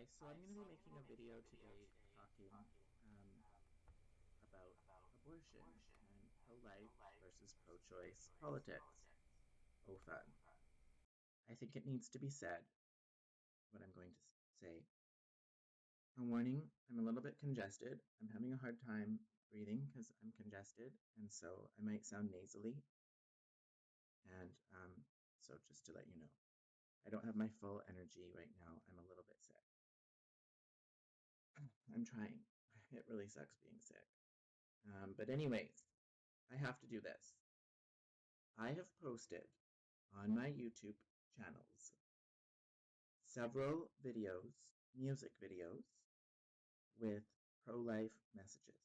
Hi, so I'm going to be making a video today talking about abortion and pro-life versus pro-choice politics. Oh, fun. I think it needs to be said, what I'm going to say. A warning, I'm a little bit congested. I'm having a hard time breathing because I'm congested, and so I might sound nasally. And so just to let you know, I don't have my full energy right now. I'm a little bit sick. I'm trying. It really sucks being sick. But anyways, I have to do this. I have posted on my YouTube channels several videos, music videos, with pro-life messages.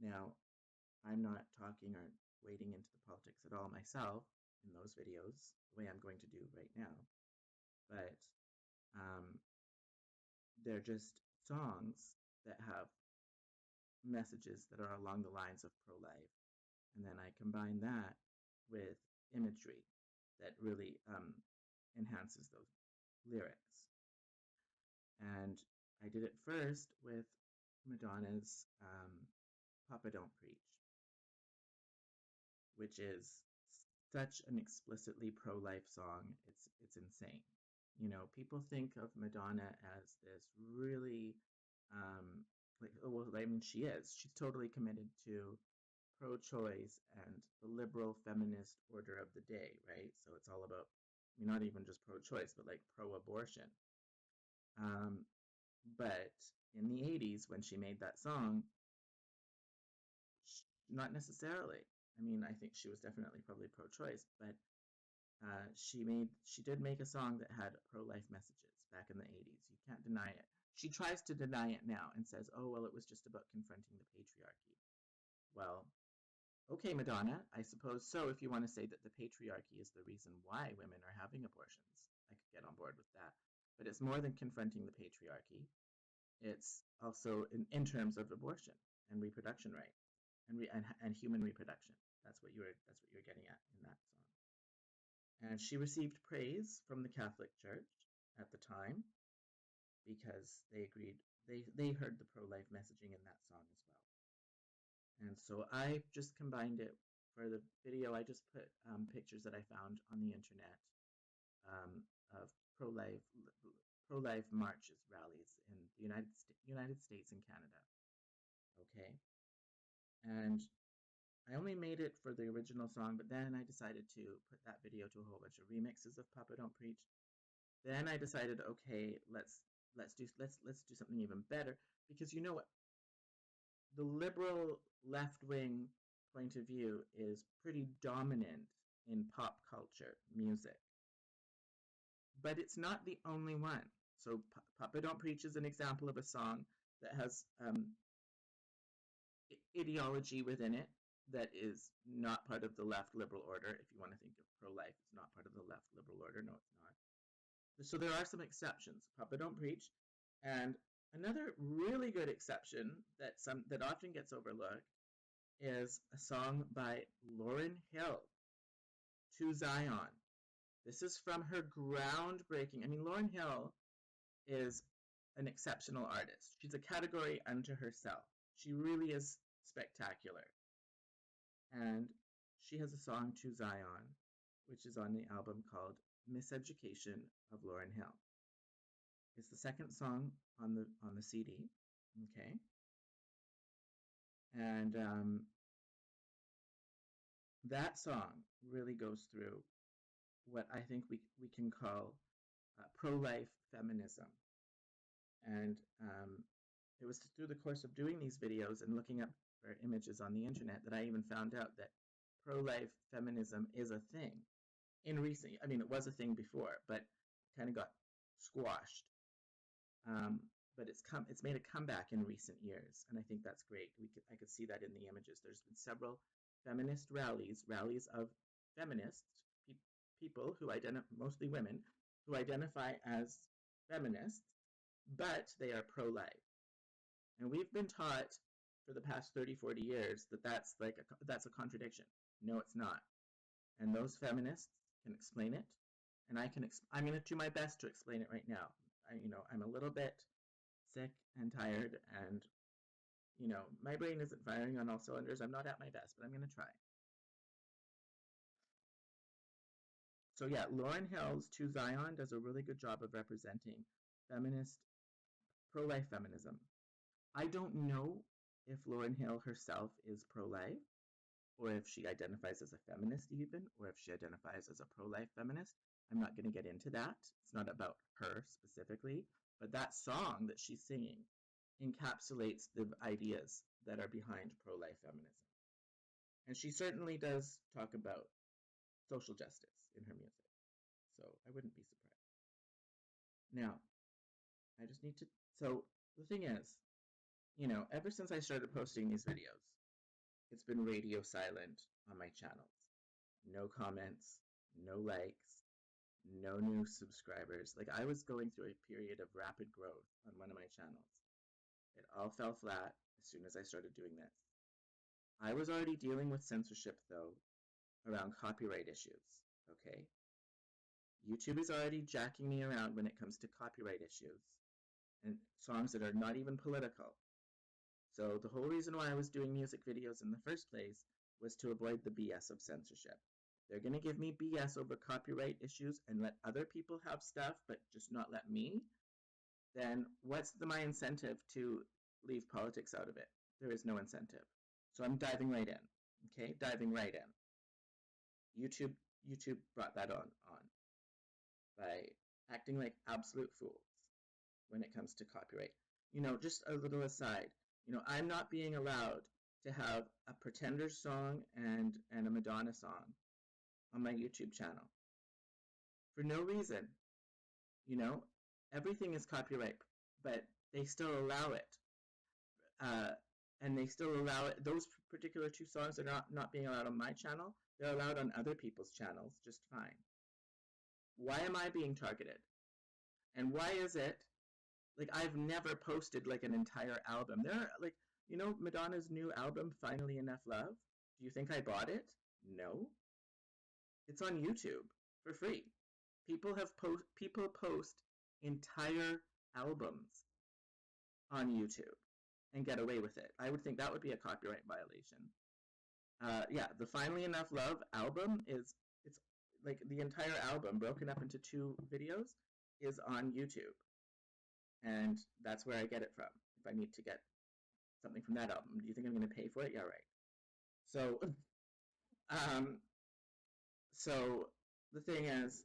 Now, I'm not talking or wading into the politics at all myself in those videos, the way I'm going to do right now, but they're just songs that have messages that are along the lines of pro-life. And then I combine that with imagery that really enhances those lyrics. And I did it first with Madonna's Papa Don't Preach, which is such an explicitly pro-life song. It's insane. You know, people think of Madonna as this really well, I mean, she is. She's totally committed to pro-choice and the liberal feminist order of the day, right? So it's all about, I mean, not even just pro-choice, but like pro-abortion. But in the 80s, when she made that song, not necessarily. I mean, I think she was definitely probably pro-choice, but she did make a song that had pro-life messages back in the 80s. You can't deny it. She tries to deny it now and says, oh, well, it was just about confronting the patriarchy. Well, okay, Madonna, I suppose so, if you want to say that the patriarchy is the reason why women are having abortions. I could get on board with that. But it's more than confronting the patriarchy. It's also in terms of abortion and reproduction right and human reproduction. That's what you were getting at in that song. And she received praise from the Catholic Church at the time because they agreed, they heard the pro-life messaging in that song as well. And so I just combined it for the video. I just put pictures that I found on the internet of pro-life marches, rallies in the United States and Canada. Okay, and I only made it for the original song, but then I decided to put that video to a whole bunch of remixes of Papa Don't Preach. Then I decided, okay, let's do something even better, because you know what? The liberal left-wing point of view is pretty dominant in pop culture music. But it's not the only one. So Papa Don't Preach is an example of a song that has ideology within it that is not part of the left liberal order. If you want to think of pro-life, it's not part of the left liberal order. No, it's not. So there are some exceptions. Papa Don't Preach. And another really good exception that often gets overlooked is a song by Lauryn Hill, To Zion. This is from her groundbreaking, I mean, Lauryn Hill is an exceptional artist. She's a category unto herself. She really is spectacular. And she has a song, To Zion, which is on the album called Miseducation of Lauryn Hill. It's the second song on the CD, okay? And that song really goes through what I think we can call pro-life feminism. And it was through the course of doing these videos and looking up for images on the internet that I even found out that pro-life feminism is a thing. I mean, it was a thing before, but kind of got squashed. But it's made a comeback in recent years, and I think that's great. I could see that in the images. There's been several feminist rallies of feminists, people who mostly women, who identify as feminists, but they are pro-life. And we've been taught for the past 30, 40 years that that's a contradiction. No, it's not. And those feminists can explain it, and I'm going to do my best to explain it right now. I'm a a little bit sick and tired, and, you know, my brain isn't firing on all cylinders. I'm not at my best, but I'm going to try. So yeah, Lauryn Hill's To Zion does a really good job of representing feminist, pro-life feminism. I don't know if Lauryn Hill herself is pro-life, or if she identifies as a feminist even, or if she identifies as a pro-life feminist. I'm not going to get into that. It's not about her specifically, but that song that she's singing encapsulates the ideas that are behind pro-life feminism. And she certainly does talk about social justice in her music, so I wouldn't be surprised. Now, I just need to, so the thing is, you know, ever since I started posting these videos, it's been radio silent on my channels. No comments, no likes, no new subscribers. Like, I was going through a period of rapid growth on one of my channels. It all fell flat as soon as I started doing this. I was already dealing with censorship, though, around copyright issues, okay? YouTube is already jacking me around when it comes to copyright issues and songs that are not even political. So the whole reason why I was doing music videos in the first place was to avoid the BS of censorship. They're going to give me BS over copyright issues and let other people have stuff, but just not let me. Then what's my incentive to leave politics out of it? There is no incentive. So I'm diving right in, okay? Diving right in. YouTube brought that on by acting like absolute fools when it comes to copyright. You know, just a little aside, you know, I'm not being allowed to have a Pretender song and a Madonna song on my YouTube channel for no reason. You know, everything is copyright, but they still allow it. And they still allow it. Those particular two songs are not being allowed on my channel. They're allowed on other people's channels just fine. Why am I being targeted? And why is it, like, I've never posted, like, an entire album. There are, like, you know, Madonna's new album, Finally Enough Love? Do you think I bought it? No. It's on YouTube for free. People post entire albums on YouTube and get away with it. I would think that would be a copyright violation. Yeah, the Finally Enough Love album it's like the entire album broken up into 2 videos is on YouTube. And that's where I get it from. If I need to get something from that album, do you think I'm going to pay for it? Yeah, right. So, so the thing is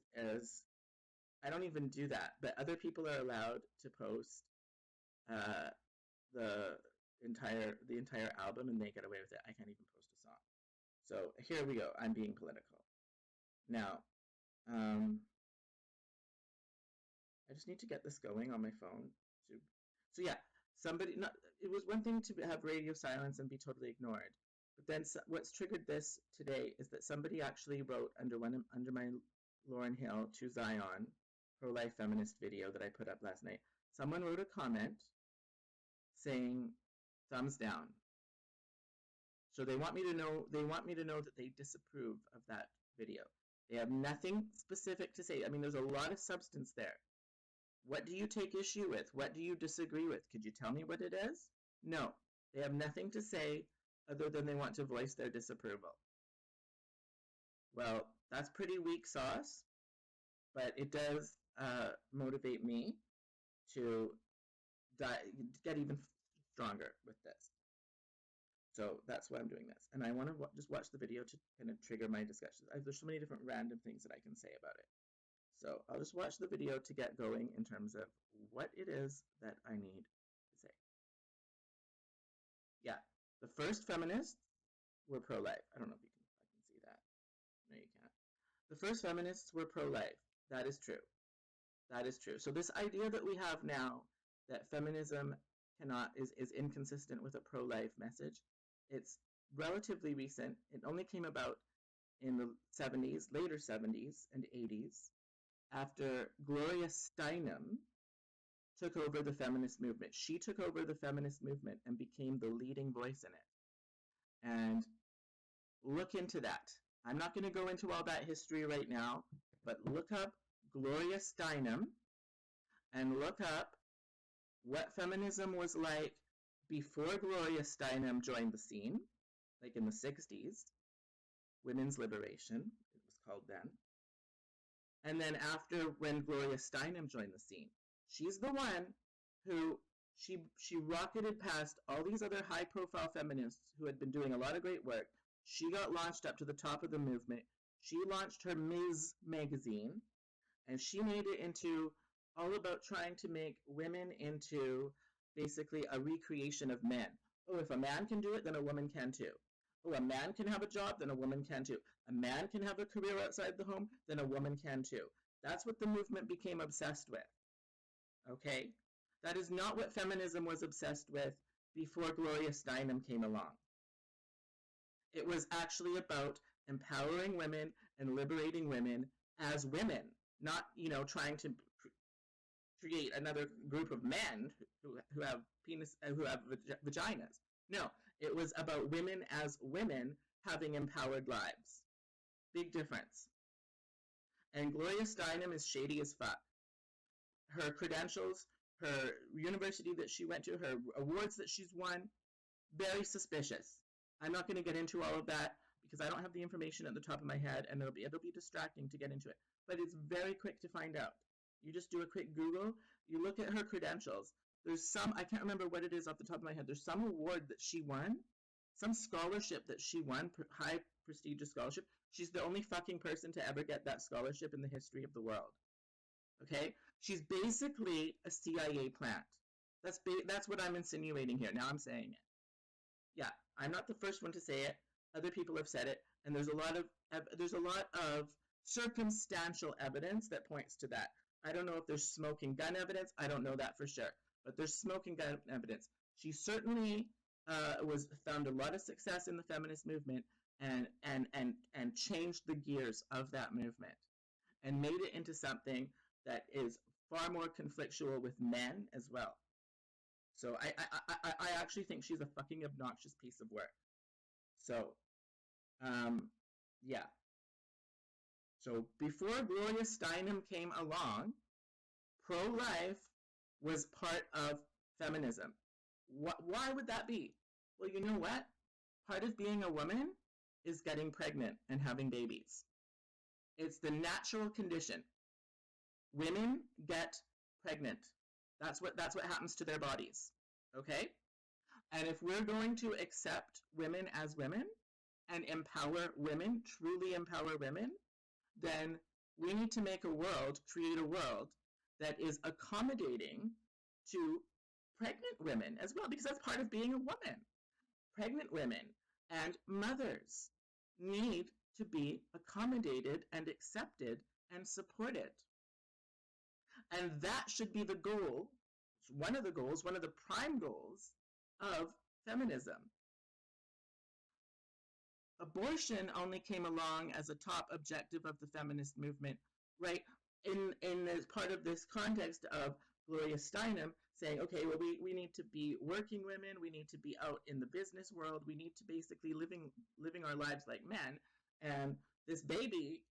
I don't even do that, but other people are allowed to post the entire album, and they get away with it. I can't even post a song. So here we go. I'm being political. Now, I just need to get this going on my phone. So yeah, it was one thing to have radio silence and be totally ignored. But then what's triggered this today is that somebody actually wrote under my Lauryn Hill To Zion pro-life feminist video that I put up last night. Someone wrote a comment saying thumbs down. So they want me to know that they disapprove of that video. They have nothing specific to say. I mean, there's a lot of substance there. What do you take issue with? What do you disagree with? Could you tell me what it is? No. They have nothing to say other than they want to voice their disapproval. Well, that's pretty weak sauce, but it does motivate me to get even stronger with this. So that's why I'm doing this. And I want to just watch the video to kind of trigger my discussions. There's so many different random things that I can say about it. So I'll just watch the video to get going in terms of what it is that I need to say. Yeah, the first feminists were pro-life. I don't know if I can see that. No, you can't. The first feminists were pro-life. That is true. That is true. So this idea that we have now that feminism is inconsistent with a pro-life message, it's relatively recent. It only came about in the 70s, later 70s and 80s, after Gloria Steinem took over the feminist movement. She took over the feminist movement and became the leading voice in it. And look into that. I'm not going to go into all that history right now, but look up Gloria Steinem and look up what feminism was like before Gloria Steinem joined the scene, like in the 60s, women's liberation, it was called then. And then after, when Gloria Steinem joined the scene, she's the one who she rocketed past all these other high-profile feminists who had been doing a lot of great work. She got launched up to the top of the movement. She launched her Ms. magazine, and she made it into all about trying to make women into basically a recreation of men. Oh, if a man can do it, then a woman can too. Oh, a man can have a job, then a woman can too. A man can have a career outside the home, then a woman can too. That's what the movement became obsessed with. Okay? That is not what feminism was obsessed with before Gloria Steinem came along. It was actually about empowering women and liberating women as women, not, trying to create another group of men who have vaginas. No, it was about women as women having empowered lives. Big difference. And Gloria Steinem is shady as fuck. Her credentials, her university that she went to, her awards that she's won, very suspicious. I'm not going to get into all of that because I don't have the information at the top of my head, and it'll be distracting to get into it. But it's very quick to find out. You just do a quick Google, you look at her credentials. There's some, I can't remember what it is off the top of my head, there's some award that she won, some scholarship that she won, high prestigious scholarship. She's the only fucking person to ever get that scholarship in the history of the world. Okay? She's basically a CIA plant. That's what I'm insinuating here. Now I'm saying it. Yeah, I'm not the first one to say it. Other people have said it, and there's a lot of circumstantial evidence that points to that. I don't know if there's smoking gun evidence. I don't know that for sure, but there's smoking gun evidence. She certainly found a lot of success in the feminist movement and changed the gears of that movement and made it into something that is far more conflictual with men as well. So I actually think she's a fucking obnoxious piece of work. So, yeah. So before Gloria Steinem came along, pro-life was part of feminism. Why would that be? Well, you know what? Part of being a woman is getting pregnant and having babies. It's the natural condition. Women get pregnant. That's what happens to their bodies. Okay? And if we're going to accept women as women and empower women, truly empower women, then we need to create a world that is accommodating to pregnant women as well, because that's part of being a woman. Pregnant women and mothers need to be accommodated and accepted and supported. And that should be the goal, one of the prime goals of feminism. Abortion only came along as a top objective of the feminist movement, right? In as part of this context of Gloria Steinem saying, okay, well, we need to be working women, we need to be out in the business world, we need to basically living our lives like men, and this baby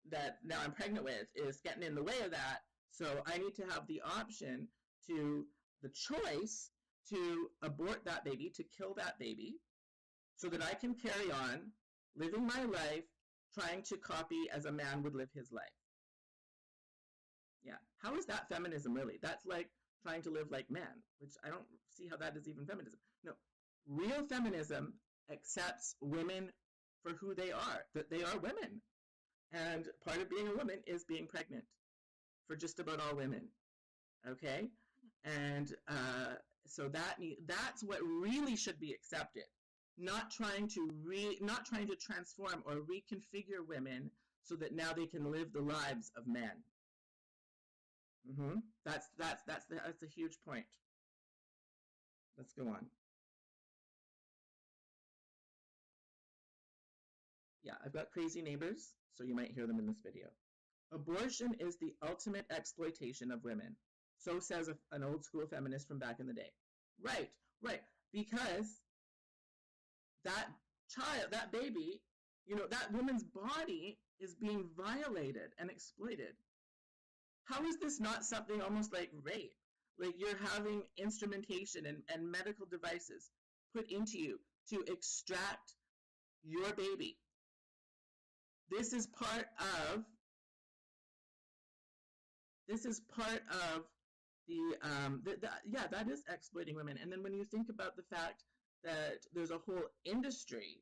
that now I'm pregnant with is getting in the way of that, so I need to have the option the choice to abort that baby, to kill that baby, so that I can carry on living my life trying to copy as a man would live his life. Yeah. How is that feminism, really? That's like trying to live like men, which I don't see how that is even feminism. No. Real feminism accepts women for who they are, that they are women. And part of being a woman is being pregnant for just about all women. Okay? And so that's what really should be accepted. Not trying to transform or reconfigure women so that now they can live the lives of men. That's a huge point. Let's go on. Yeah, I've got crazy neighbors, so you might hear them in this video. Abortion is the ultimate exploitation of women. So says an old school feminist from back in the day. Right. Because that child, that baby, that woman's body is being violated and exploited. How is this not something almost like rape? Like you're having instrumentation and medical devices put into you to extract your baby. This is part of yeah, that is exploiting women. And then when you think about the fact that there's a whole industry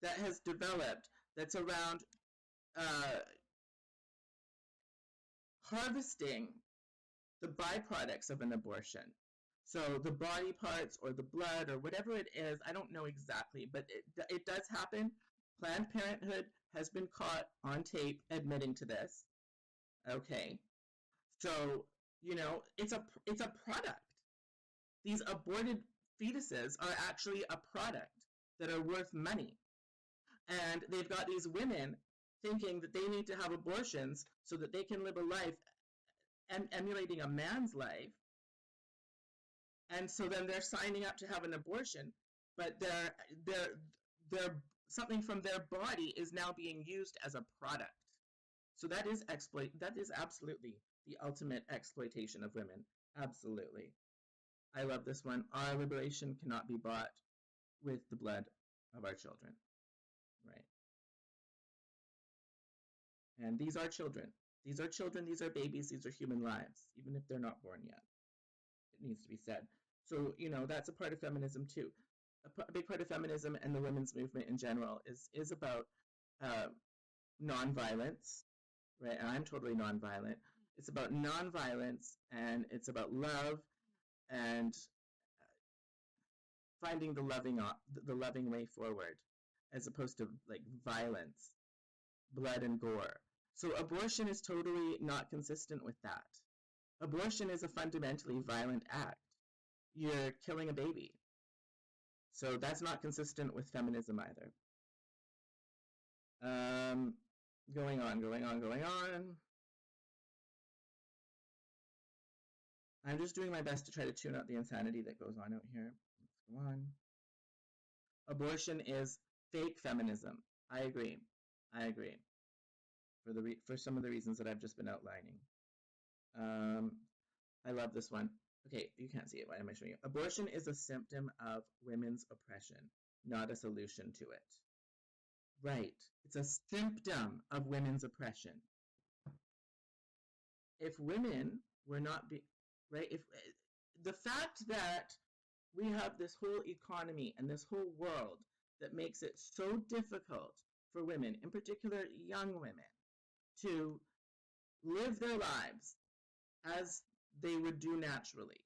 that has developed that's around harvesting the byproducts of an abortion. So the body parts or the blood or whatever it is, I don't know exactly, but it does happen. Planned Parenthood has been caught on tape admitting to this. Okay. So, it's a product. These aborted fetuses are actually a product that are worth money. And they've got these women thinking that they need to have abortions so that they can live a life emulating a man's life. And so then they're signing up to have an abortion, but they're something from their body is now being used as a product. So that is absolutely the ultimate exploitation of women. Absolutely. I love this one. Our liberation cannot be bought with the blood of our children. Right. And these are children. These are children, these are babies, these are human lives, even if they're not born yet. It needs to be said. So, that's a part of feminism too. A big part of feminism and the women's movement in general is about nonviolence, right? And I'm totally nonviolent. It's about nonviolence, and it's about love and finding the loving way forward, as opposed to like violence, blood and gore. So abortion is totally not consistent with that. Abortion is a fundamentally violent act. You're killing a baby. So that's not consistent with feminism either. Going on. I'm just doing my best to try to tune out the insanity that goes on out here. Let's go on. Abortion is fake feminism. I agree. For some of the reasons that I've just been outlining. I love this one. Okay, you can't see it. Why am I showing you? Abortion is a symptom of women's oppression, not a solution to it. Right. It's a symptom of women's oppression. If women were not right, if the fact that we have this whole economy and this whole world that makes it so difficult for women, in particular young women, to live their lives as they would do naturally.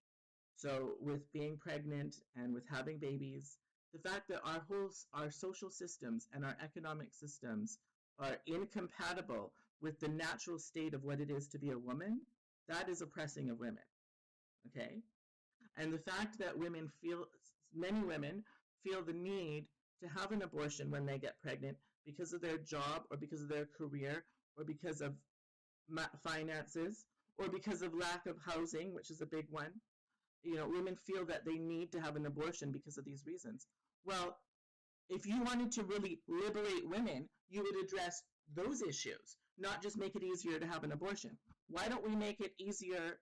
So with being pregnant and with having babies, the fact that our social systems and our economic systems are incompatible with the natural state of what it is to be a woman, that is oppressing of women. Okay? And the fact that many women feel the need to have an abortion when they get pregnant because of their job or because of their career or because of finances or because of lack of housing, which is a big one. Women feel that they need to have an abortion because of these reasons. Well, if you wanted to really liberate women, you would address those issues, not just make it easier to have an abortion. Why don't we make it easier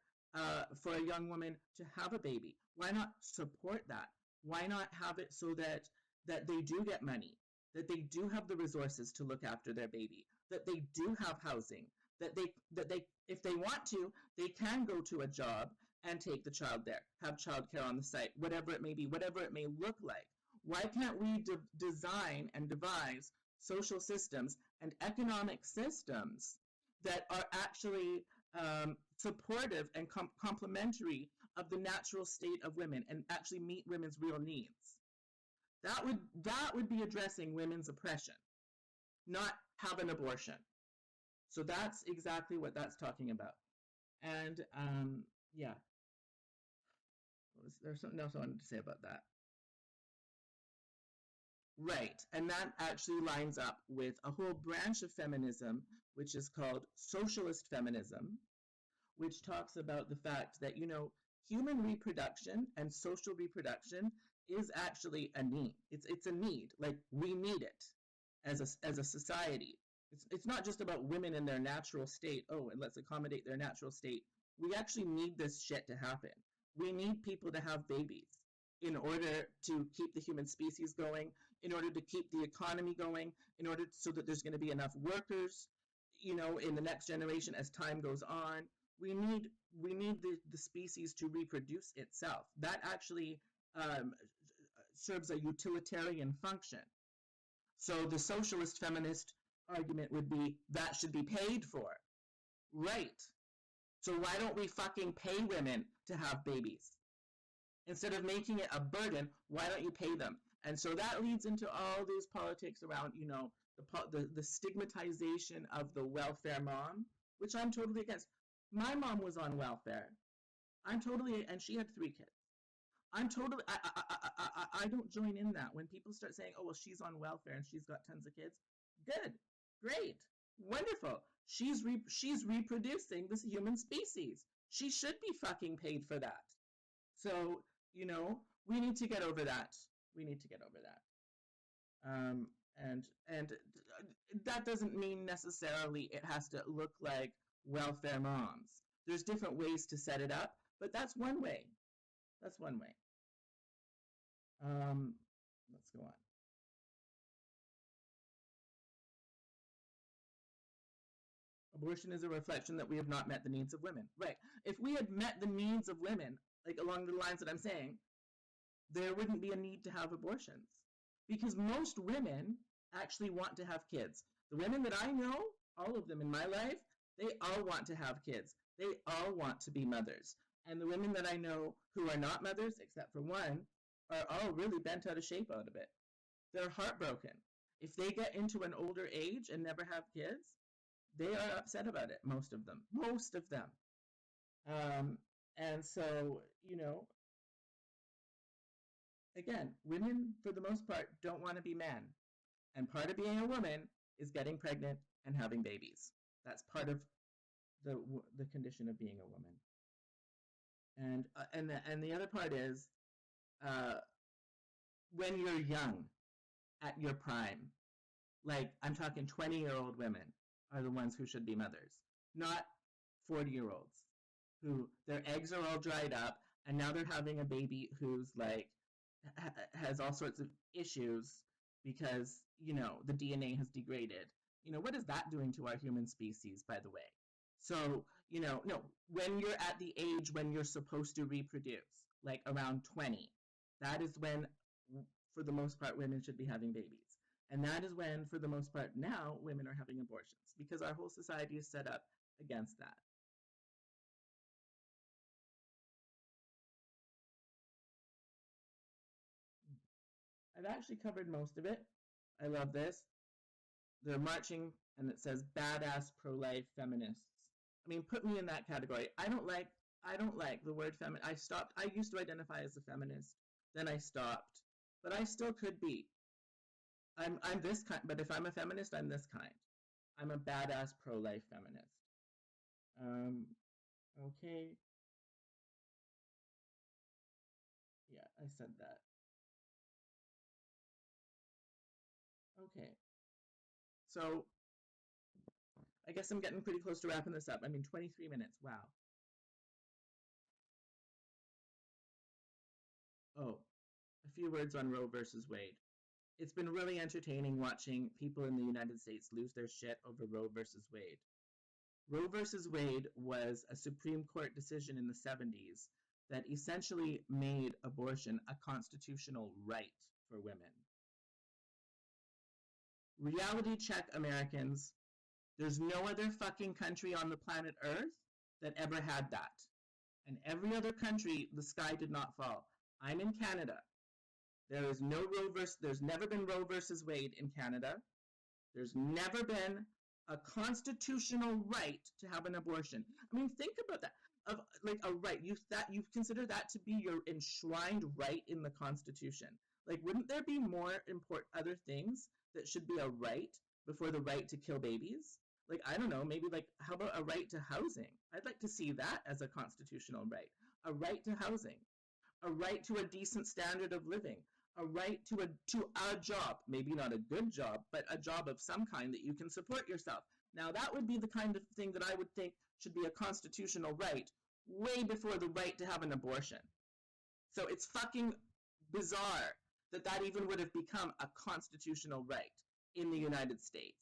for a young woman to have a baby? Why not support that? Why not have it so that they do get money, that they do have the resources to look after their baby, that they do have housing, that they if they want to, they can go to a job and take the child there, have childcare on the site, whatever it may be, whatever it may look like. Why can't we design and devise social systems and economic systems that are actually supportive and complementary of the natural state of women and actually meet women's real needs? That would be addressing women's oppression, not have an abortion. So that's exactly what that's talking about. And yeah, there's something else I wanted to say about that. Right, and that actually lines up with a whole branch of feminism, which is called socialist feminism, which talks about the fact that, human reproduction and social reproduction is actually a need. It's a need. Like, we need it as a society. It's not just about women in their natural state. Oh, and let's accommodate their natural state We actually need this shit to happen. We need people to have babies in order to keep the human species going, in order to keep the economy going, in order so that there's going to be enough workers, in the next generation as time goes on. We need the species to reproduce itself. That actually serves a utilitarian function. So the socialist feminist argument would be that should be paid for. Right. So why don't we fucking pay women to have babies? Instead of making it a burden, why don't you pay them? And so that leads into all these politics around, the stigmatization of the welfare mom, which I'm totally against. My mom was on welfare. And she had 3 kids. I don't join in that. When people start saying, oh, well, she's on welfare and she's got tons of kids. Good, great, wonderful. She's reproducing this human species. She should be fucking paid for that. So, we need to get over that. And that doesn't mean necessarily it has to look like welfare moms. There's different ways to set it up, but that's one way. Let's go on. Abortion is a reflection that we have not met the needs of women. Right. If we had met the needs of women, like along the lines that I'm saying, there wouldn't be a need to have abortions. Because most women actually want to have kids. The women that I know, all of them in my life, they all want to have kids. They all want to be mothers. And the women that I know who are not mothers, except for one, are all really bent out of shape out of it. They're heartbroken. If they get into an older age and never have kids, they are upset about it, most of them. And so, again, women, for the most part, don't want to be men. And part of being a woman is getting pregnant and having babies. That's part of the condition of being a woman. And the other part is when you're young, at your prime, like I'm talking 20-year-old women are the ones who should be mothers, not 40-year-olds who their eggs are all dried up and now they're having a baby who's like has all sorts of issues because, the DNA has degraded. What is that doing to our human species, by the way? So, no, when you're at the age when you're supposed to reproduce, like around 20, that is when, for the most part, women should be having babies. And that is when, for the most part, now women are having abortions because our whole society is set up against that. I've actually covered most of it. I love this. They're marching, and it says badass pro-life feminists. I mean, put me in that category. I don't like the word feminist. I used to identify as a feminist, then I stopped. But I still could be. I'm this kind, but if I'm a feminist, I'm this kind. I'm a badass pro-life feminist. Okay. Yeah, I said that. Okay. So, I guess I'm getting pretty close to wrapping this up. 23 minutes. Wow. Oh, a few words on Roe versus Wade. It's been really entertaining watching people in the United States lose their shit over Roe versus Wade. Roe versus Wade was a Supreme Court decision in the 70s that essentially made abortion a constitutional right for women. Reality check, Americans. There's no other fucking country on the planet Earth that ever had that. And every other country, the sky did not fall. I'm in Canada. There's never been Roe versus Wade in Canada. There's never been a constitutional right to have an abortion. Think about that. Of like a right, you consider that to be your enshrined right in the Constitution. Like, wouldn't there be more important other things that should be a right before the right to kill babies? Like, I don't know, maybe like, how about a right to housing? I'd like to see that as a constitutional right. A right to housing. A right to a decent standard of living. A right to a job, maybe not a good job, but a job of some kind that you can support yourself. Now, that would be the kind of thing that I would think should be a constitutional right way before the right to have an abortion. So it's fucking bizarre that that even would have become a constitutional right in the United States.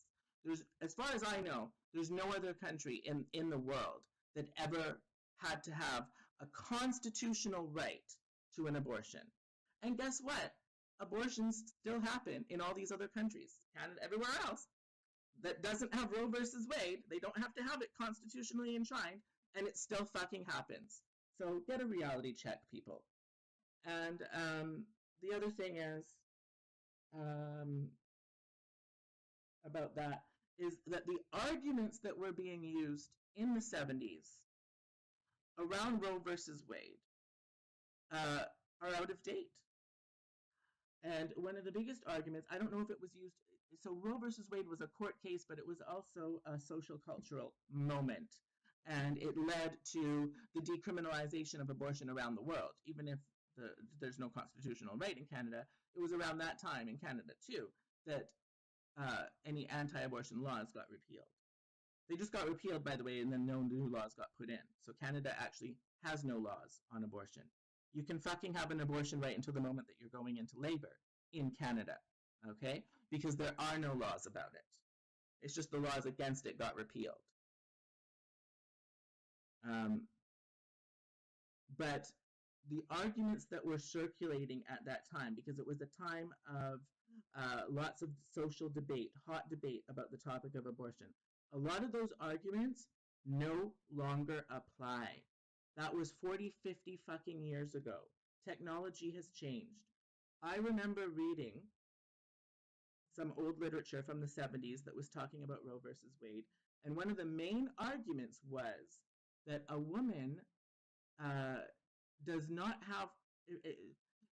As far as I know, there's no other country in the world that ever had to have a constitutional right to an abortion. And guess what? Abortions still happen in all these other countries, Canada, everywhere else, that doesn't have Roe versus Wade. They don't have to have it constitutionally enshrined, and it still fucking happens. So get a reality check, people. And the other thing is about that is that the arguments that were being used in the 70s around Roe versus Wade are out of date. And one of the biggest arguments, I don't know if it was used, so Roe versus Wade was a court case, but it was also a social cultural moment. And it led to the decriminalization of abortion around the world, even if there's no constitutional right in Canada. It was around that time in Canada, too, that any anti-abortion laws got repealed. They just got repealed, by the way, and then no new laws got put in. So Canada actually has no laws on abortion. You can fucking have an abortion right until the moment that you're going into labor in Canada, okay? Because there are no laws about it. It's just the laws against it got repealed. But the arguments that were circulating at that time, because it was a time of lots of social debate, hot debate about the topic of abortion, a lot of those arguments no longer apply. That was 40, 50 fucking years ago. Technology has changed. I remember reading some old literature from the 70s that was talking about Roe versus Wade, and one of the main arguments was that a woman does not have,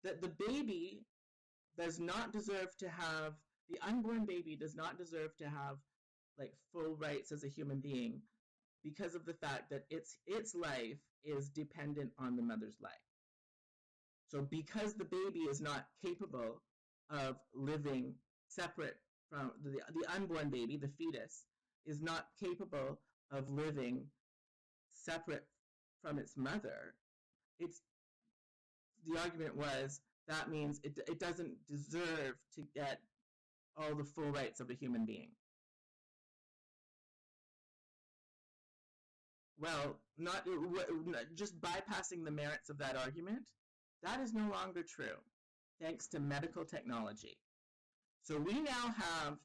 that the baby does not deserve to have, the unborn baby does not deserve to have like full rights as a human being because of the fact that its life is dependent on the mother's life. So because the baby is not capable of living separate from the unborn baby, the fetus, is not capable of living separate from its mother, the argument was that means it doesn't deserve to get all the full rights of a human being. Well, not just bypassing the merits of that argument, that is no longer true, thanks to medical technology. So we now have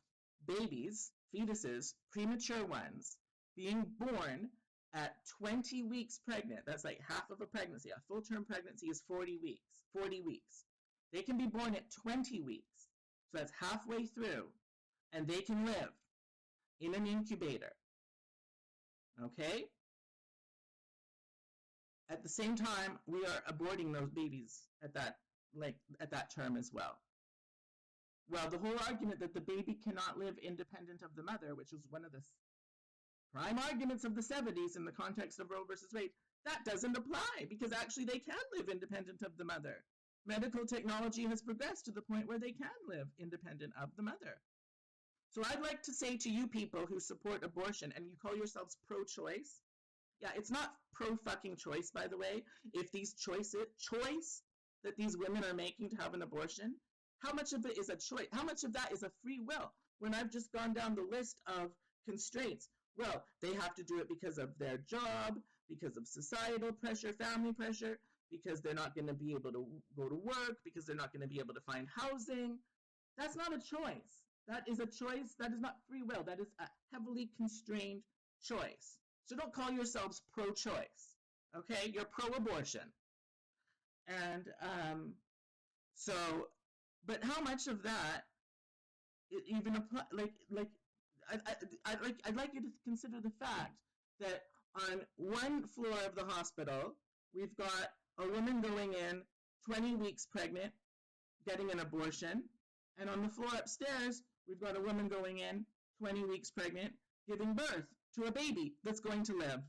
babies, fetuses, premature ones, being born at 20 weeks pregnant. That's like half of a pregnancy. A full-term pregnancy is 40 weeks. 40 weeks. They can be born at 20 weeks. So that's halfway through. And they can live in an incubator. Okay? At the same time, we are aborting those babies at that term as well. Well, the whole argument that the baby cannot live independent of the mother, which was one of the prime arguments of the 70s in the context of Roe versus Wade, that doesn't apply because actually they can live independent of the mother. Medical technology has progressed to the point where they can live independent of the mother. So I'd like to say to you people who support abortion and you call yourselves pro-choice, yeah, it's not pro-fucking choice, by the way. If these choice that these women are making to have an abortion, how much of it is a choice? How much of that is a free will? When I've just gone down the list of constraints, well, they have to do it because of their job, because of societal pressure, family pressure, because they're not going to be able to go to work, because they're not going to be able to find housing. That's not a choice. That is a choice. That is not free will. That is a heavily constrained choice. So don't call yourselves pro-choice, okay? You're pro-abortion. And but how much of that even apply? I'd like you to consider the fact that on one floor of the hospital, we've got a woman going in 20 weeks pregnant, getting an abortion, and on the floor upstairs, we've got a woman going in 20 weeks pregnant, giving birth to a baby that's going to live.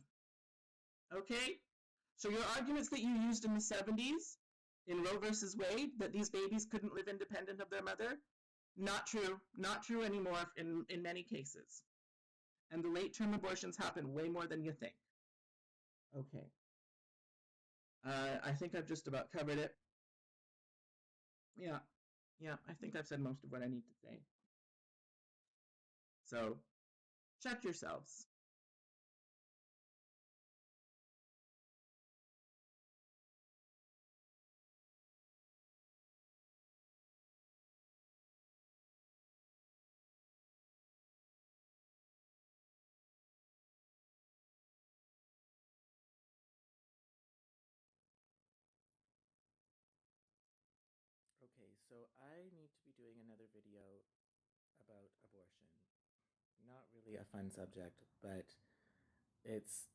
Okay? So your arguments that you used in the 70s in Roe versus Wade, that these babies couldn't live independent of their mother, not true. Not true anymore in many cases. And the late-term abortions happen way more than you think. Okay. I think I've just about covered it. Yeah, I think I've said most of what I need to say. So, check yourselves. Okay, so I need to be doing another video about abortion. Not really a fun subject, but it's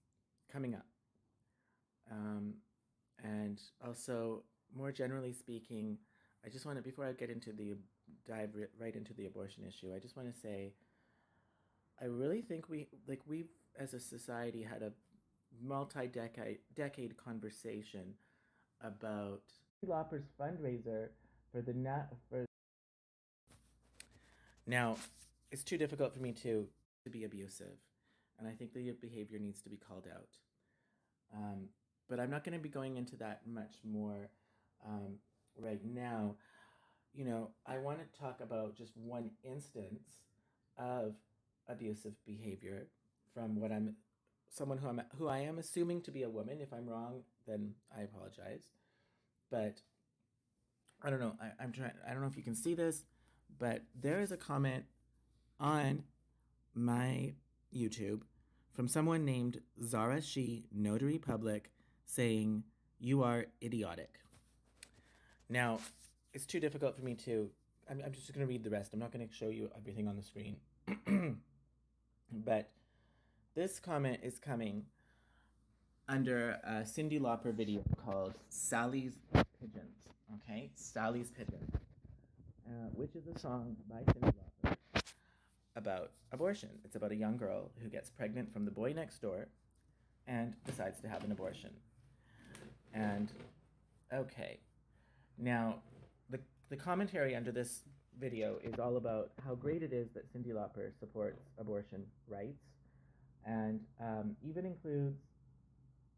coming up. And also, more generally speaking, I just want to, before I get into the dive right into the abortion issue, I just want to say, I really think we've as a society had a multi-decade conversation about Lauper's fundraiser for the for. Now, it's too difficult for me to be abusive, and I think the behavior needs to be called out. Um, but I'm not going to be going into that much more right now. You know, I want to talk about just one instance of abusive behavior from what I'm someone who I am assuming to be a woman. If I'm wrong, then I apologize. But I don't know. I'm trying. I don't know if you can see this, but there is a comment on my YouTube from someone named Zara She Notary Public saying, "You are idiotic." Now, it's too difficult for me to. I'm just going to read the rest. I'm not going to show you everything on the screen. But this comment is coming under a Cyndi Lauper video called Sally's Pigeons. Okay? Sally's Pigeons. Which is a song by Cyndi Lauper about abortion. It's about a young girl who gets pregnant from the boy next door and decides to have an abortion. And, okay. Now, the commentary under this video is all about how great it is that Cyndi Lauper supports abortion rights, and even includes,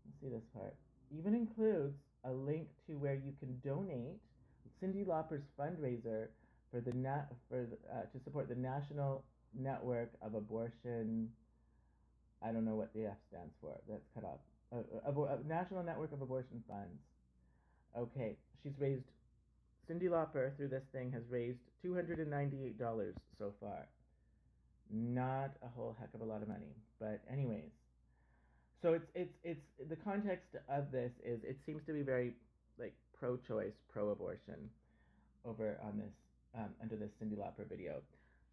let's see this part, even includes a link to where you can donate Cyndi Lauper's fundraiser for to support the National Network of Abortion. I don't know what the F stands for. That's cut off. National Network of Abortion Funds. Okay, she's raised Cyndi Lauper through this thing has raised $298 so far. Not a whole heck of a lot of money, but anyways. So it's the context of this is it seems to be very like pro-choice, pro-abortion over on this under this Cyndi Lauper video.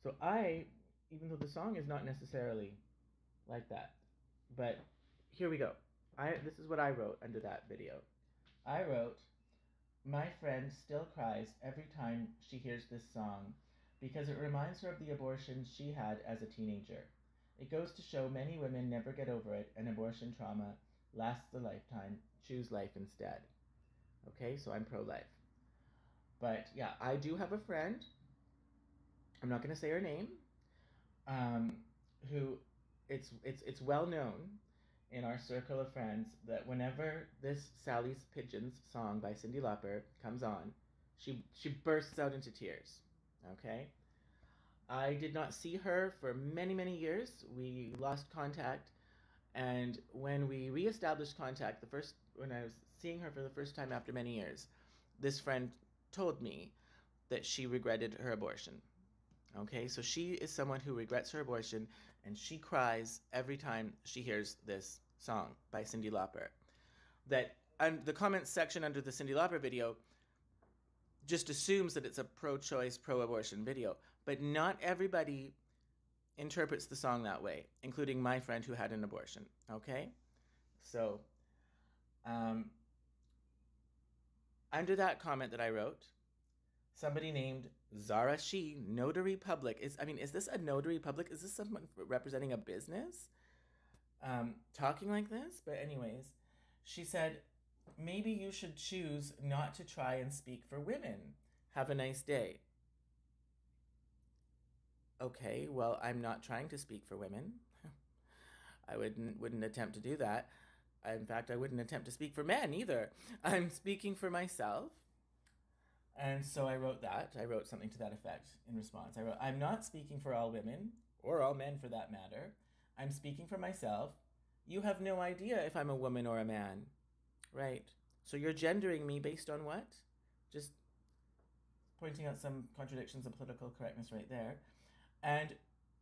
So even though the song is not necessarily like that, but here we go. This is what I wrote under that video. I wrote, "My friend still cries every time she hears this song because it reminds her of the abortion she had as a teenager. It goes to show many women never get over it, and abortion trauma lasts a lifetime. Choose life instead." Okay, so I'm pro-life. But yeah, I do have a friend, I'm not going to say her name, who it's well known in our circle of friends that whenever this Sally's Pigeons song by Cyndi Lauper comes on, she bursts out into tears. Okay? I did not see her for many years. We lost contact, and when we reestablished contact, when I was seeing her for the first time after many years, this friend told me that she regretted her abortion. Okay, so she is someone who regrets her abortion, and she cries every time she hears this song by Cyndi Lauper. And the comments section under the Cyndi Lauper video just assumes that it's a pro-choice, pro-abortion video, but not everybody interprets the song that way, including my friend who had an abortion. Okay, so under that comment that I wrote, somebody named Zara She Notary Public is this a notary public? Is this someone representing a business talking like this? But anyways, she said, "Maybe you should choose not to try and speak for women. Have a nice day." Okay, well, I'm not trying to speak for women. I wouldn't attempt to do that. In fact, I wouldn't attempt to speak for men either. I'm speaking for myself. And so I wrote that. I wrote something to that effect in response. I wrote, I'm not speaking for all women, or all men for that matter. I'm speaking for myself. You have no idea if I'm a woman or a man. Right. So you're gendering me based on what? Just pointing out some contradictions of political correctness right there. And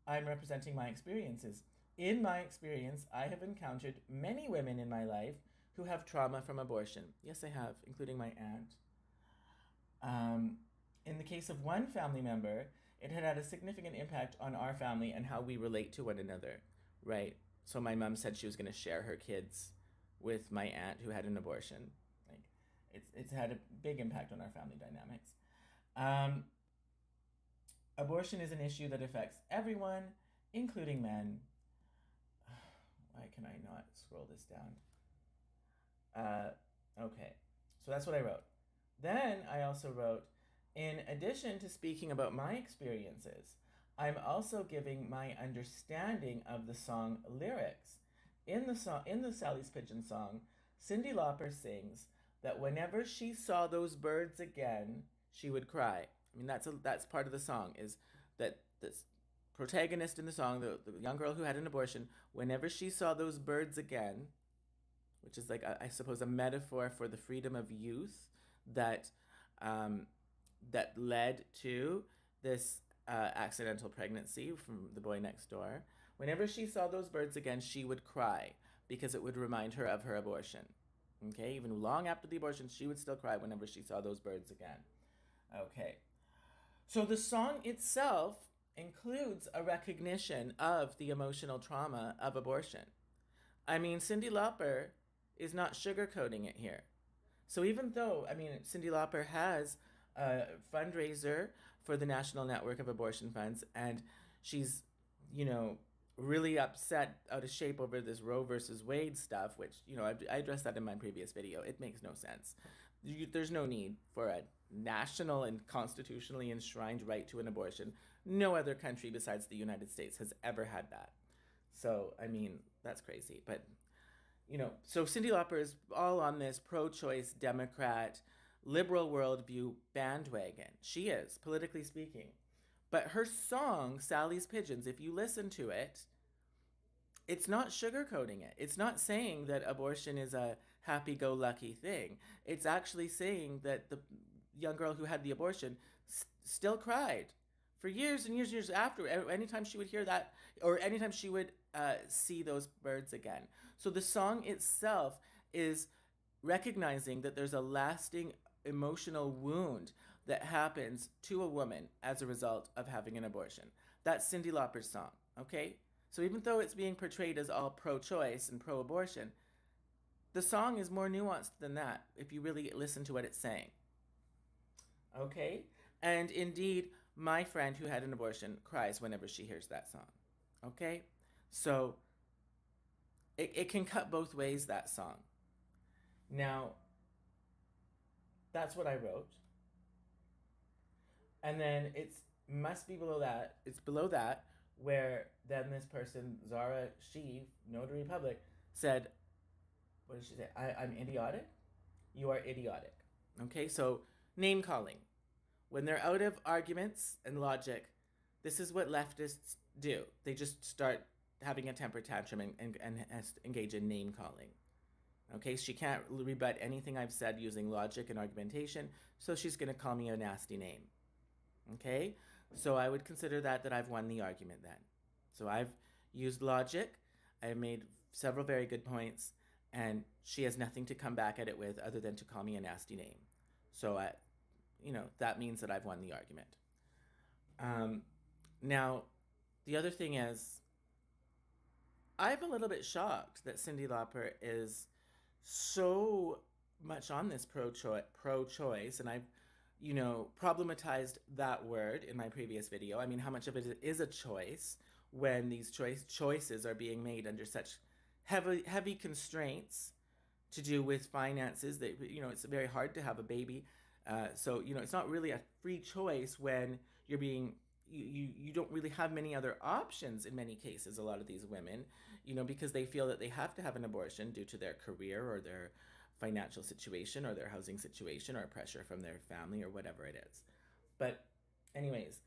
I'm representing my experiences. In my experience, I have encountered many women in my life who have trauma from abortion. Yes, I have, including my aunt. In the case of one family member, it had had a significant impact on our family and how we relate to one another, right? So my mom said she was going to share her kids with my aunt who had an abortion. Like, it's had a big impact on our family dynamics. Abortion is an issue that affects everyone, including men. Why can I not scroll this down? Okay, so that's what I wrote. Then I also wrote, in addition to speaking about my experiences, I'm also giving my understanding of the song lyrics. In the Sally's Pigeon song, Cyndi Lauper sings that whenever she saw those birds again, she would cry. I mean, that's part of the song, is that this protagonist in the song, the young girl who had an abortion, whenever she saw those birds again, which is like, I suppose, a metaphor for the freedom of youth that that led to this accidental pregnancy from the boy next door. Whenever she saw those birds again, she would cry because it would remind her of her abortion. Okay, even long after the abortion, she would still cry whenever she saw those birds again. Okay, so the song itself includes a recognition of the emotional trauma of abortion. I mean, Cyndi Lauper is not sugarcoating it here. So even though, I mean, Cyndi Lauper has a fundraiser for the National Network of Abortion Funds, and she's, really upset, out of shape over this Roe versus Wade stuff, which, I addressed that in my previous video. It makes no sense. There's no need for a national and constitutionally enshrined right to an abortion. No other country besides the United States has ever had that. So, I mean, that's crazy. But, so Cyndi Lauper is all on this pro-choice Democrat liberal worldview bandwagon. She is, politically speaking. But her song, Sally's Pigeons, if you listen to it, it's not sugarcoating it. It's not saying that abortion is a happy-go-lucky thing. It's actually saying that the young girl who had the abortion still cried for years and years and years after. Anytime she would hear that, or anytime she would see those birds again. So the song itself is recognizing that there's a lasting emotional wound that happens to a woman as a result of having an abortion. That's Cyndi Lauper's song, okay? So even though it's being portrayed as all pro-choice and pro-abortion, the song is more nuanced than that if you really listen to what it's saying. Okay? And indeed, my friend who had an abortion cries whenever she hears that song. Okay? So it can cut both ways, that song. Now, that's what I wrote. And then it must be below that. It's below that where then this person, Zara She, Notary Public, said, what did she say? I'm idiotic? You are idiotic. Okay, so name calling. When they're out of arguments and logic, this is what leftists do. They just start having a temper tantrum and engage in name calling. Okay, she can't rebut anything I've said using logic and argumentation, so she's going to call me a nasty name. Okay, so I would consider that I've won the argument then. So I've used logic, I've made several very good points, and she has nothing to come back at it with other than to call me a nasty name. So that means that I've won the argument. Now, the other thing is, I'm a little bit shocked that Cyndi Lauper is so much on this pro-choice, and I've, problematized that word in my previous video. I mean, how much of it is a choice when these choices are being made under such heavy constraints to do with finances that, it's very hard to have a baby. So, it's not really a free choice when you're being, you don't really have many other options in many cases, a lot of these women, because they feel that they have to have an abortion due to their career or their financial situation or their housing situation or pressure from their family or whatever it is. But anyways,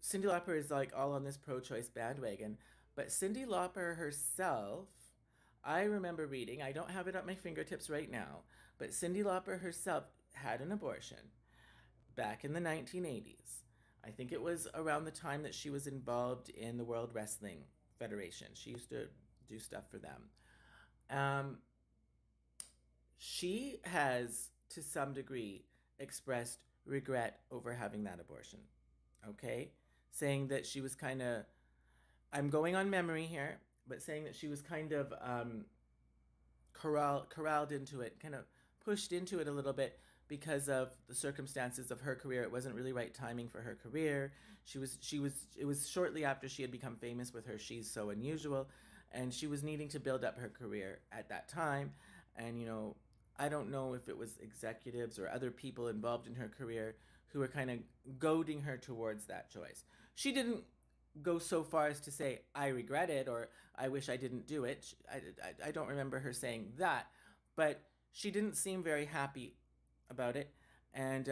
Cyndi Lauper is like all on this pro-choice bandwagon, but Cyndi Lauper herself, I remember reading, I don't have it at my fingertips right now, but Cyndi Lauper herself had an abortion back in the 1980s. I think it was around the time that she was involved in the World Wrestling Federation. She used to do stuff for them. Um, she has, to some degree, expressed regret over having that abortion. Okay? Saying that she was kind of, I'm going on memory here, but saying that she was kind of corralled into it, kind of pushed into it a little bit because of the circumstances of her career. It wasn't really right timing for her career. It was shortly after she had become famous with her She's So Unusual, and she was needing to build up her career at that time. And I don't know if it was executives or other people involved in her career who were kind of goading her towards that choice. She didn't go so far as to say, I regret it or I wish I didn't do it. I don't remember her saying that, but she didn't seem very happy about it. And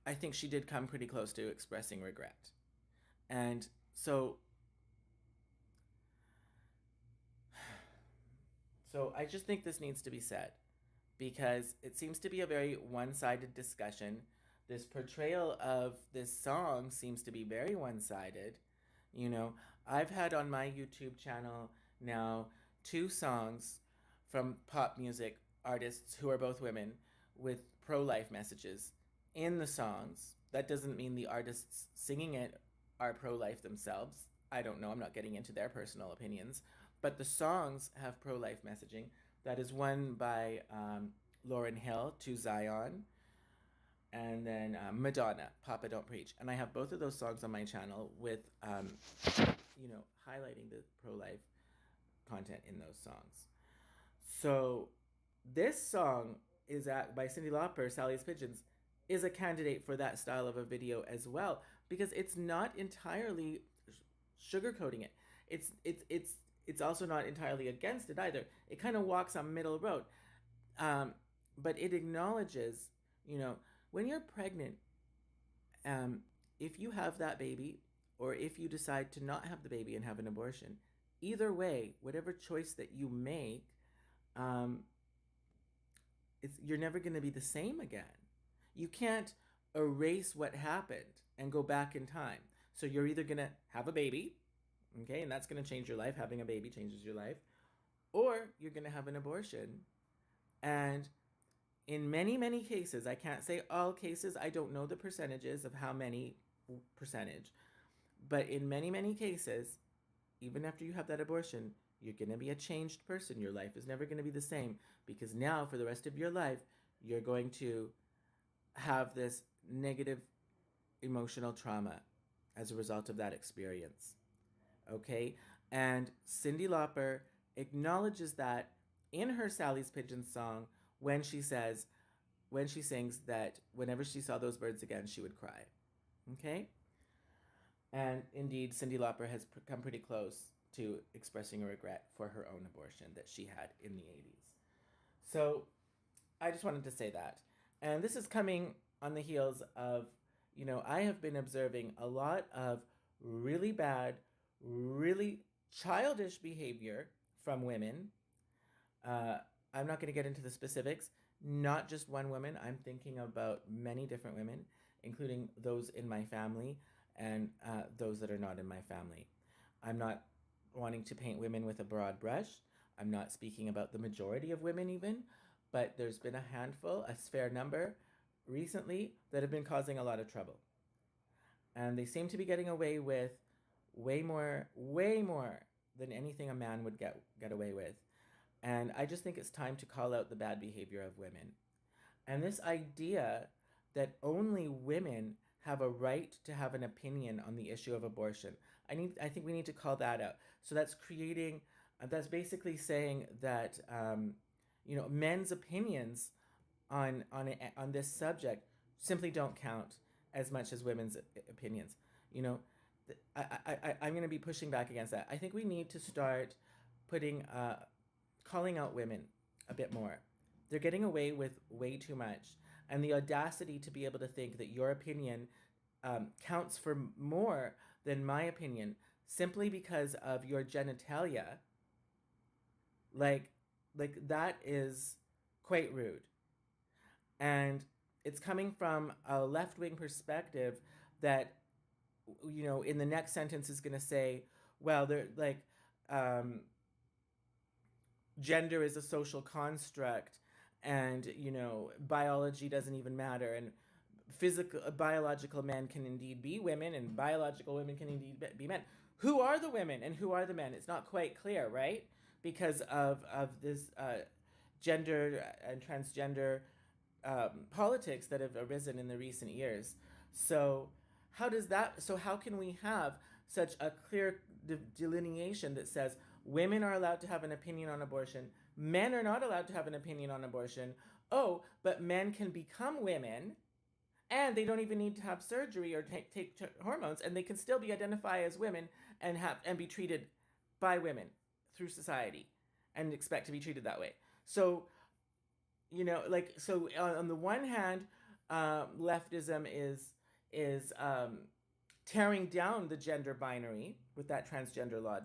I think she did come pretty close to expressing regret. And so I just think this needs to be said because it seems to be a very one sided discussion. This portrayal of this song seems to be very one sided. I've had on my YouTube channel now two songs from pop music artists who are both women with pro life messages in the songs. That doesn't mean the artists singing it are pro life themselves. I don't know. I'm not getting into their personal opinions. But the songs have pro life messaging. That is one by Lauryn Hill, To Zion, and then Madonna, Papa Don't Preach. And I have both of those songs on my channel with, highlighting the pro life content in those songs. So this song by Cyndi Lauper, Sally's Pigeons, is a candidate for that style of a video as well because it's not entirely sugarcoating it. It's also not entirely against it either. It kind of walks on middle road, but it acknowledges, when you're pregnant, if you have that baby or if you decide to not have the baby and have an abortion, either way, whatever choice that you make, um, you're never going to be the same again. You can't erase what happened and go back in time. So you're either going to have a baby, okay, and that's going to change your life. Having a baby changes your life. Or you're going to have an abortion. And in many, many cases, I can't say all cases, I don't know the percentages of how many percentage, but in many, many cases, even after you have that abortion, you're going to be a changed person. Your life is never going to be the same because now, for the rest of your life, you're going to have this negative emotional trauma as a result of that experience. Okay? And Cyndi Lauper acknowledges that in her Sally's Pigeons song when she sings that whenever she saw those birds again, she would cry. Okay? And indeed, Cyndi Lauper has come pretty close to expressing a regret for her own abortion that she had in the 80s. So I just wanted to say that. And this is coming on the heels of, I have been observing a lot of really bad, really childish behavior from women. I'm not going to get into the specifics. Not just one woman. I'm thinking about many different women, including those in my family and those that are not in my family. I'm not wanting to paint women with a broad brush. I'm not speaking about the majority of women even, but there's been a handful, a fair number recently that have been causing a lot of trouble. And they seem to be getting away with way more than anything a man would get away with. And I just think it's time to call out the bad behavior of women. And this idea that only women have a right to have an opinion on the issue of abortion. I think we need to call that out. So that's basically saying that men's opinions on this subject simply don't count as much as women's opinions. You know, I'm going to be pushing back against that. I think we need to start putting, calling out women a bit more. They're getting away with way too much. And the audacity to be able to think that your opinion counts for more than my opinion simply because of your genitalia, like, that is quite rude. And it's coming from a left-wing perspective that, you know, in the next sentence is going to say, well, they're like, gender is a social construct, and, you know, biology doesn't even matter, and biological men can indeed be women, and biological women can indeed be men. Who are the women and who are the men? It's not quite clear, right? Because of this gender and transgender politics that have arisen in the recent years. So how can we have such a clear delineation that says women are allowed to have an opinion on abortion, men are not allowed to have an opinion on abortion? Oh, but men can become women, and they don't even need to have surgery or take hormones, and they can still be identified as women and be treated by women through society and expect to be treated that way. So, you know, like, so on the one hand, leftism is tearing down the gender binary with that transgender law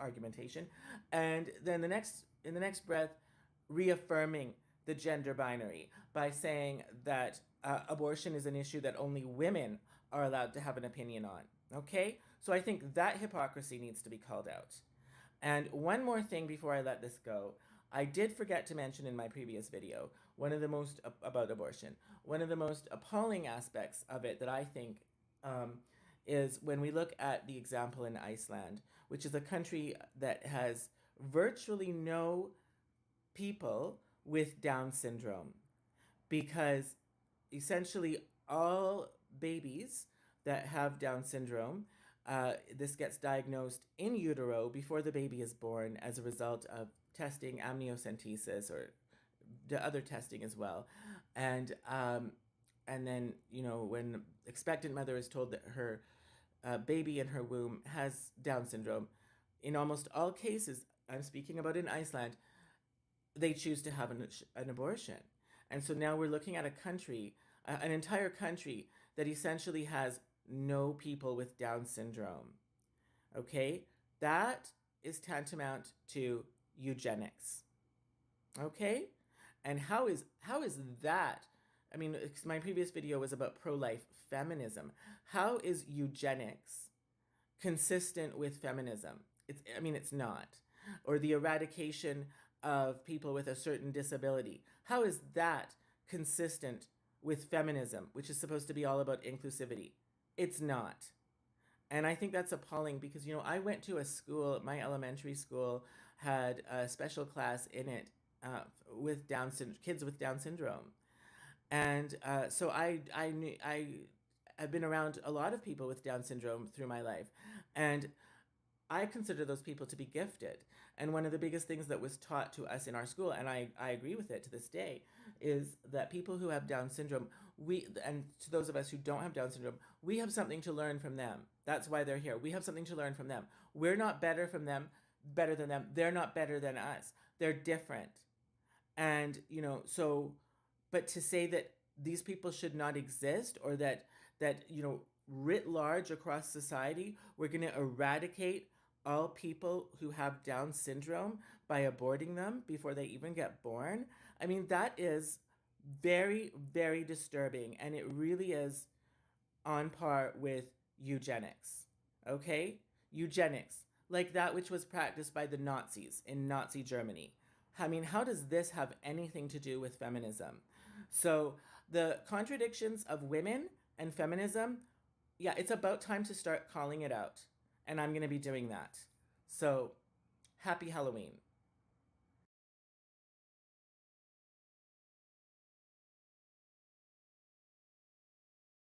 argumentation, and then in the next breath, reaffirming the gender binary by saying that abortion is an issue that only women are allowed to have an opinion on. Okay, so I think that hypocrisy needs to be called out. And one more thing before I let this go. I did forget to mention in my previous video, about abortion, one of the most appalling aspects of it that I think is when we look at the example in Iceland, which is a country that has virtually no people with Down syndrome, because essentially all babies that have Down syndrome, this gets diagnosed in utero before the baby is born as a result of testing, amniocentesis, or the other testing as well. And then, you know, when expectant mother is told that her baby in her womb has Down syndrome, in almost all cases, I'm speaking about in Iceland, they choose to have an abortion. And so now we're looking at a country, an entire country that essentially has no people with Down syndrome. Okay? That is tantamount to eugenics. Okay? And how is that? I mean, my previous video was about pro-life feminism. How is eugenics consistent with feminism? It's not. Or the eradication of people with a certain disability. How is that consistent with feminism, which is supposed to be all about inclusivity? It's not. And I think that's appalling because, you know, I went to a school, my elementary school had a special class in it with kids with Down syndrome. And so I've been around a lot of people with Down syndrome through my life. And I consider those people to be gifted. And one of the biggest things that was taught to us in our school, and I agree with it to this day, is that people who have Down syndrome, and to those of us who don't have Down syndrome, we have something to learn from them. That's why they're here. We have something to learn from them. We're not better than them. They're not better than us. They're different. And, you know, so, but to say that these people should not exist, or that, you know, writ large across society, we're going to eradicate all people who have Down syndrome by aborting them before they even get born. I mean, that is very, very disturbing. And it really is on par with eugenics. Okay? Eugenics. Like that which was practiced by the Nazis in Nazi Germany. I mean, how does this have anything to do with feminism? So the contradictions of women and feminism, yeah, it's about time to start calling it out. And I'm going to be doing that. So, happy Halloween.